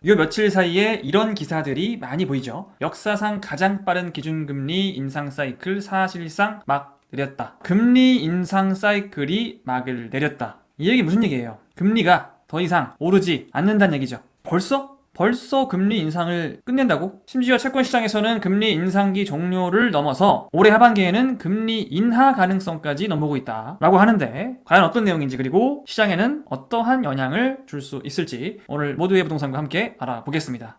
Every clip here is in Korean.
요 며칠 사이에 이런 기사들이 많이 보이죠. 역사상 가장 빠른 기준금리 인상 사이클 사실상 막 내렸다. 금리 인상 사이클이 막을 내렸다. 이 얘기 무슨 얘기예요? 금리가 더 이상 오르지 않는다는 얘기죠. 벌써 금리 인상을 끝낸다고? 심지어 채권 시장에서는 금리 인상기 종료를 넘어서 올해 하반기에는 금리 인하 가능성까지 넘보고 있다 라고 하는데, 과연 어떤 내용인지, 그리고 시장에는 어떠한 영향을 줄 수 있을지 오늘 모두의 부동산과 함께 알아보겠습니다.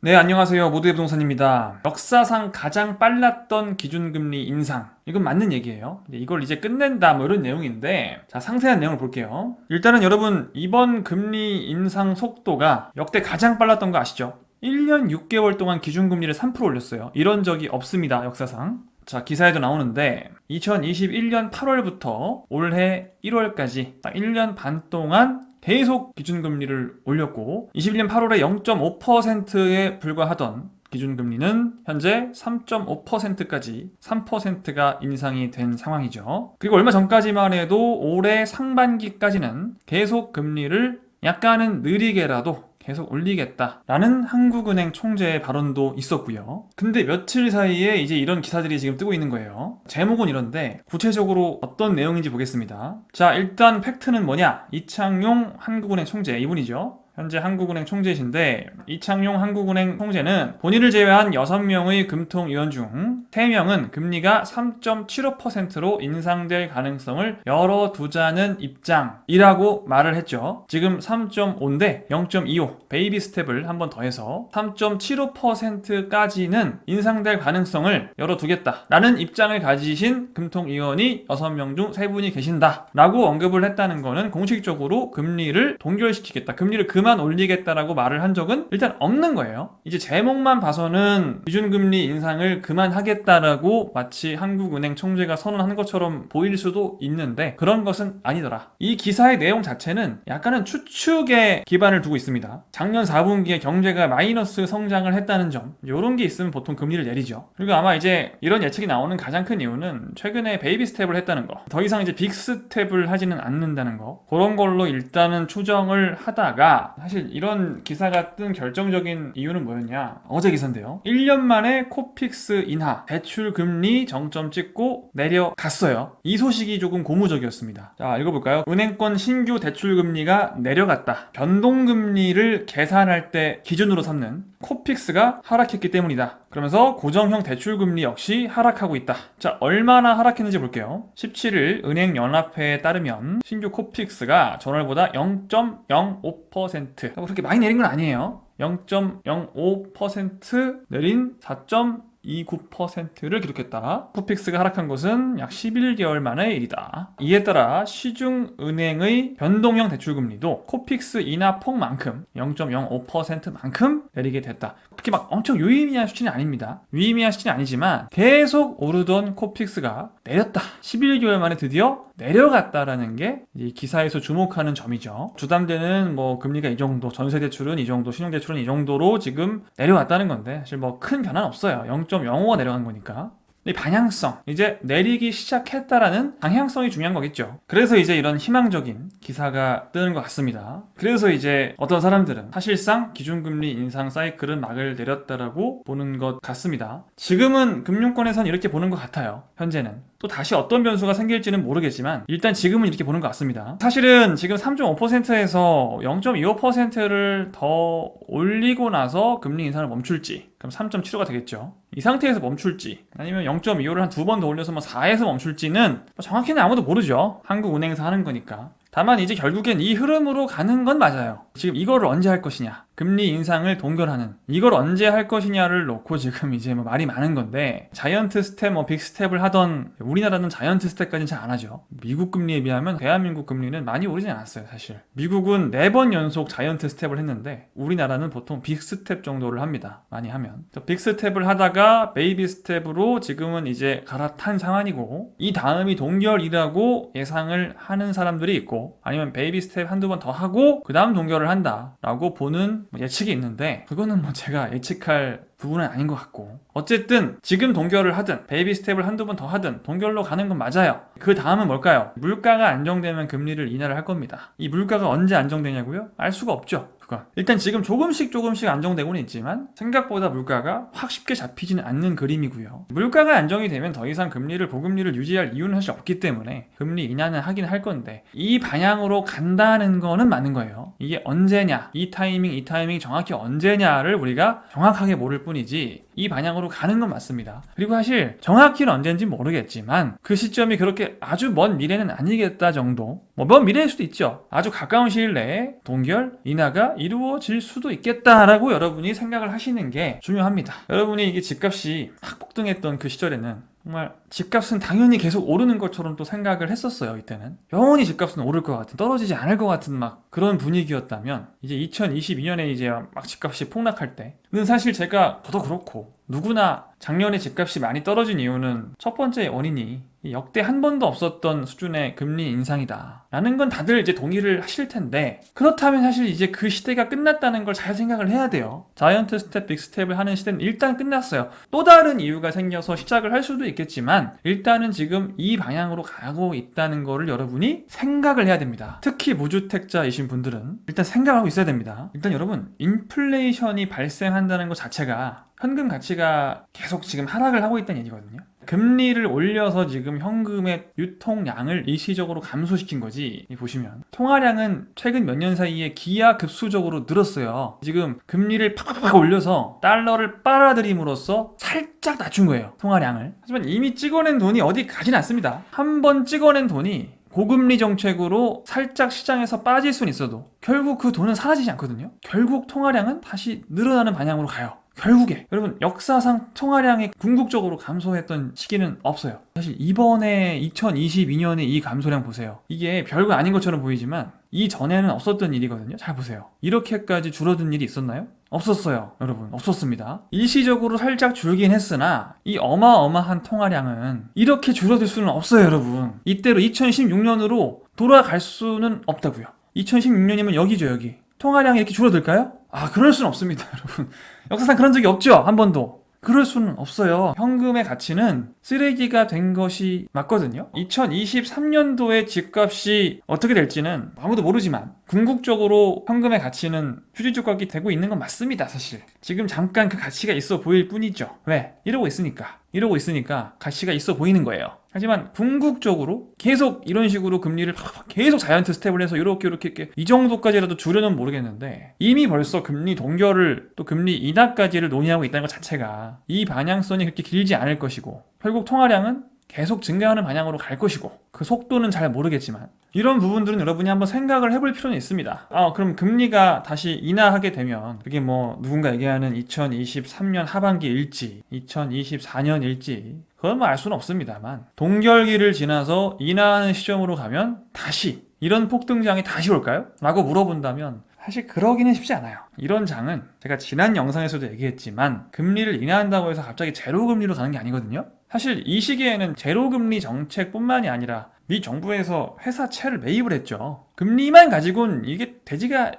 네, 안녕하세요. 모두의 부동산입니다. 역사상 가장 빨랐던 기준금리 인상. 이건 맞는 얘기예요. 이걸 이제 끝낸다 뭐 이런 내용인데, 자, 상세한 내용을 볼게요. 일단은 여러분, 이번 금리 인상 속도가 역대 가장 빨랐던 거 아시죠? 1년 6개월 동안 기준금리를 3% 올렸어요. 이런 적이 없습니다, 역사상. 자, 기사에도 나오는데 2021년 8월부터 올해 1월까지 딱 1년 반 동안 계속 기준금리를 올렸고, 21년 8월에 0.5%에 불과하던 기준금리는 현재 3.5%까지 3%가 인상이 된 상황이죠. 그리고 얼마 전까지만 해도 올해 상반기까지는 계속 금리를 약간은 느리게라도 계속 올리겠다라는 한국은행 총재의 발언도 있었고요. 근데 며칠 사이에 이제 이런 기사들이 지금 뜨고 있는 거예요. 제목은 이런데 구체적으로 어떤 내용인지 보겠습니다. 자, 일단 팩트는 뭐냐? 이창용 한국은행 총재, 이분이죠. 현재 한국은행 총재이신데, 이창용 한국은행 총재는 본인을 제외한 6명의 금통위원 중 3명은 금리가 3.75%로 인상될 가능성을 열어두자는 입장이라고 말을 했죠. 지금 3.5인데 0.25 베이비 스텝을 한번 더해서 3.75%까지는 인상될 가능성을 열어두겠다라는 입장을 가지신 금통위원이 6명 중 3분이 계신다라고 언급을 했다는 거는 공식적으로 금리를 동결시키겠다, 금리를 그만 올리겠다라고 말을 한 적은 일단 없는 거예요. 이제 제목만 봐서는 기준금리 인상을 그만하겠다라고 마치 한국은행 총재가 선언한 것처럼 보일 수도 있는데, 그런 것은 아니더라. 이 기사의 내용 자체는 약간은 추측에 기반을 두고 있습니다. 작년 4분기에 경제가 마이너스 성장을 했다는 점, 이런 게 있으면 보통 금리를 내리죠. 그리고 아마 이제 이런 예측이 나오는 가장 큰 이유는 최근에 베이비 스텝을 했다는 거, 더 이상 이제 빅 스텝을 하지는 않는다는 거, 그런 걸로 일단은 추정을 하다가, 사실 이런 기사가 뜬 결정적인 이유는 뭐였냐? 어제 기사인데요. 1년 만에 코픽스 인하, 대출 금리 정점 찍고 내려갔어요. 이 소식이 조금 고무적이었습니다. 자, 읽어볼까요? 은행권 신규 대출 금리가 내려갔다. 변동금리를 계산할 때 기준으로 삼는 코픽스가 하락했기 때문이다. 그러면서 고정형 대출금리 역시 하락하고 있다. 자, 얼마나 하락했는지 볼게요. 17일 은행연합회에 따르면 신규 코픽스가 전월보다 0.05% 그렇게 많이 내린 건 아니에요. 0.05% 내린 4.29%를 기록했다. 코픽스가 하락한 것은 약 11개월 만의 일이다. 이에 따라 시중은행의 변동형 대출금리도 코픽스 인하 폭만큼 0.05%만큼 내리게 됐다. 그렇게 막 엄청 유의미한 수치는 아닙니다. 유의미한 수치는 아니지만 계속 오르던 코픽스가 내렸다. 11개월 만에 드디어 내려갔다라는 게 이 기사에서 주목하는 점이죠. 주담대는 뭐 금리가 이 정도, 전세대출은 이 정도, 신용대출은 이 정도로 지금 내려왔다는 건데, 사실 뭐 큰 변화는 없어요. 0.05가 내려간 거니까. 이 방향성, 이제 내리기 시작했다라는 방향성이 중요한 거겠죠. 그래서 이제 이런 희망적인 기사가 뜨는 것 같습니다. 그래서 이제 어떤 사람들은 사실상 기준금리 인상 사이클은 막을 내렸다라고 보는 것 같습니다. 지금은 금융권에선 이렇게 보는 것 같아요. 현재는. 또 다시 어떤 변수가 생길지는 모르겠지만 일단 지금은 이렇게 보는 것 같습니다. 사실은 지금 3.5%에서 0.25%를 더 올리고 나서 금리 인상을 멈출지, 그럼 3.75가 되겠죠. 이 상태에서 멈출지, 아니면 0.25를 한 2번 더 올려서 4에서 멈출지는 정확히는 아무도 모르죠. 한국은행에서 하는 거니까. 다만 이제 결국엔 이 흐름으로 가는 건 맞아요. 지금 이거를 언제 할 것이냐, 금리 인상을 동결하는 이걸 언제 할 것이냐를 놓고 지금 이제 뭐 말이 많은 건데, 자이언트 스텝, 빅 스텝을 하던 우리나라는 자이언트 스텝까지는 잘 안 하죠. 미국 금리에 비하면 대한민국 금리는 많이 오르진 않았어요. 사실 미국은 4번 연속 자이언트 스텝을 했는데 우리나라는 보통 빅 스텝 정도를 합니다. 많이 하면. 빅 스텝을 하다가 베이비 스텝으로 지금은 이제 갈아탄 상황이고, 이 다음이 동결이라고 예상을 하는 사람들이 있고, 아니면 베이비 스텝 한두 번 더 하고 그 다음 동결을 한다 라고 보는 예측이 있는데, 그거는 뭐 제가 예측할 그분은 아닌 것 같고, 어쨌든 지금 동결을 하든 베이비 스텝을 한두 번 더 하든 동결로 가는 건 맞아요. 그 다음은 뭘까요? 물가가 안정되면 금리를 인하를 할 겁니다. 이 물가가 언제 안정되냐고요? 알 수가 없죠. 일단 지금 조금씩 안정되고는 있지만 생각보다 물가가 확 쉽게 잡히지는 않는 그림이고요. 물가가 안정이 되면 더 이상 고금리를 유지할 이유는 사실 없기 때문에 금리 인하는 하긴 할 건데, 이 방향으로 간다는 거는 맞는 거예요. 이게 언제냐, 이 타이밍 정확히 언제냐를 우리가 정확하게 모를 뿐이지 이 방향으로 가는 건 맞습니다. 그리고 사실 정확히는 언제인지 모르겠지만 그 시점이 그렇게 아주 먼 미래는 아니겠다 정도, 먼 미래일 수도 있죠. 아주 가까운 시일 내에 동결 인하가 이루어질 수도 있겠다라고 여러분이 생각을 하시는 게 중요합니다. 여러분이 이게 집값이 확 폭등했던 그 시절에는 정말 집값은 당연히 계속 오르는 것처럼 또 생각을 했었어요. 이때는 영원히 집값은 오를 것 같은, 떨어지지 않을 것 같은 막 그런 분위기였다면, 이제 2022년에 이제 막 집값이 폭락할 때는 사실 저도 그렇고 누구나 작년에 집값이 많이 떨어진 이유는 첫 번째 원인이 역대 한 번도 없었던 수준의 금리 인상이다 라는 건 다들 이제 동의를 하실 텐데, 그렇다면 사실 이제 그 시대가 끝났다는 걸 잘 생각을 해야 돼요. 자이언트 스텝, 빅 스텝을 하는 시대는 일단 끝났어요. 또 다른 이유가 생겨서 시작을 할 수도 있겠지만 일단은 지금 이 방향으로 가고 있다는 거를 여러분이 생각을 해야 됩니다. 특히 무주택자이신 분들은 일단 생각하고 있어야 됩니다. 일단 여러분, 인플레이션이 발생한다는 것 자체가 현금 가치가 계속 지금 하락을 하고 있다는 얘기거든요. 금리를 올려서 지금 현금의 유통량을 일시적으로 감소시킨 거지. 보시면 통화량은 최근 몇 년 사이에 기하급수적으로 늘었어요. 지금 금리를 팍팍팍 올려서 달러를 빨아들임으로써 살짝 낮춘 거예요, 통화량을. 하지만 이미 찍어낸 돈이 어디 가진 않습니다. 한 번 찍어낸 돈이 고금리 정책으로 살짝 시장에서 빠질 수는 있어도 결국 그 돈은 사라지지 않거든요. 결국 통화량은 다시 늘어나는 방향으로 가요. 결국에 여러분, 역사상 통화량이 궁극적으로 감소했던 시기는 없어요. 사실 이번에 2022년에 이 감소량 보세요. 이게 별거 아닌 것처럼 보이지만 이전에는 없었던 일이거든요. 잘 보세요. 이렇게까지 줄어든 일이 있었나요? 없었어요. 여러분, 없었습니다. 일시적으로 살짝 줄긴 했으나 이 어마어마한 통화량은 이렇게 줄어들 수는 없어요. 여러분, 이때로 2016년으로 돌아갈 수는 없다고요. 2016년이면 여기죠, 여기. 통화량이 이렇게 줄어들까요? 그럴 수는 없습니다. 여러분, 역사상 그런 적이 없죠. 한 번도. 그럴 수는 없어요. 현금의 가치는 쓰레기가 된 것이 맞거든요. 2023년도에 집값이 어떻게 될지는 아무도 모르지만 궁극적으로 현금의 가치는 휴지조각이 되고 있는 건 맞습니다. 사실 지금 잠깐 그 가치가 있어 보일 뿐이죠. 왜? 이러고 있으니까 가치가 있어 보이는 거예요. 하지만 궁극적으로 계속 이런 식으로 금리를 계속 자이언트 스텝을 해서 이렇게 이 정도까지라도 줄여놓으면 모르겠는데, 이미 벌써 금리 동결을, 또 금리 인하까지를 논의하고 있다는 것 자체가 이 방향성이 그렇게 길지 않을 것이고 결국 통화량은 계속 증가하는 방향으로 갈 것이고, 그 속도는 잘 모르겠지만 이런 부분들은 여러분이 한번 생각을 해볼 필요는 있습니다. 그럼 금리가 다시 인하하게 되면 그게 뭐 누군가 얘기하는 2023년 하반기일지 2024년일지 그건 뭐 알 수는 없습니다만, 동결기를 지나서 인하하는 시점으로 가면 다시 이런 폭등장이 다시 올까요? 라고 물어본다면 사실 그러기는 쉽지 않아요. 이런 장은 제가 지난 영상에서도 얘기했지만 금리를 인하한다고 해서 갑자기 제로금리로 가는 게 아니거든요. 사실 이 시기에는 제로금리 정책뿐만이 아니라 미 정부에서 회사채를 매입을 했죠. 금리만 가지고는 이게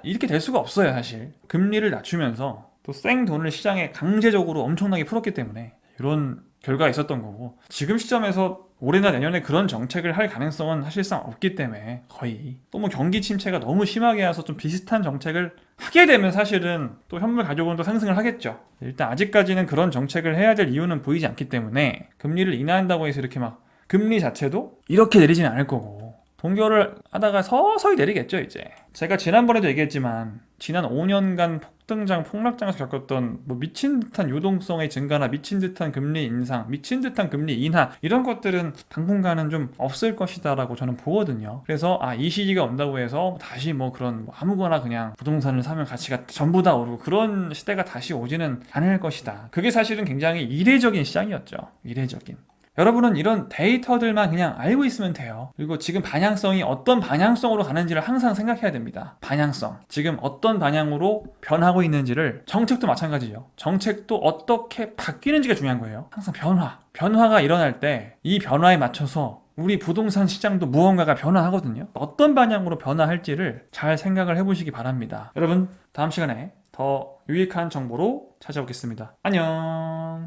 이렇게 될 수가 없어요. 사실 금리를 낮추면서 또 생돈을 시장에 강제적으로 엄청나게 풀었기 때문에 이런 결과가 있었던 거고, 지금 시점에서 올해나 내년에 그런 정책을 할 가능성은 사실상 없기 때문에 거의, 또 뭐 경기 침체가 너무 심하게 와서 좀 비슷한 정책을 하게 되면 사실은 또 현물 가격은 또 상승을 하겠죠. 일단 아직까지는 그런 정책을 해야 될 이유는 보이지 않기 때문에 금리를 인하한다고 해서 이렇게 막 금리 자체도 이렇게 내리지는 않을 거고, 동결을 하다가 서서히 내리겠죠. 이제 제가 지난번에도 얘기했지만 지난 5년간 폭등장 폭락장에서 겪었던 뭐 미친 듯한 유동성의 증가나 미친 듯한 금리 인상, 미친 듯한 금리 인하, 이런 것들은 당분간은 좀 없을 것이다 라고 저는 보거든요. 그래서 이 시기가 온다고 해서 다시 뭐 그런 아무거나 그냥 부동산을 사면 가치가 전부 다 오르고 그런 시대가 다시 오지는 않을 것이다. 그게 사실은 굉장히 이례적인 시장이었죠. 이례적인. 여러분은 이런 데이터들만 그냥 알고 있으면 돼요. 그리고 지금 방향성이 어떤 방향성으로 가는지를 항상 생각해야 됩니다. 방향성. 지금 어떤 방향으로 변하고 있는지를, 정책도 마찬가지죠. 정책도 어떻게 바뀌는지가 중요한 거예요. 항상 변화가 일어날 때 이 변화에 맞춰서 우리 부동산 시장도 무언가가 변화하거든요. 어떤 방향으로 변화할지를 잘 생각을 해보시기 바랍니다. 여러분, 다음 시간에 더 더 유익한 정보로 찾아오겠습니다. 안녕.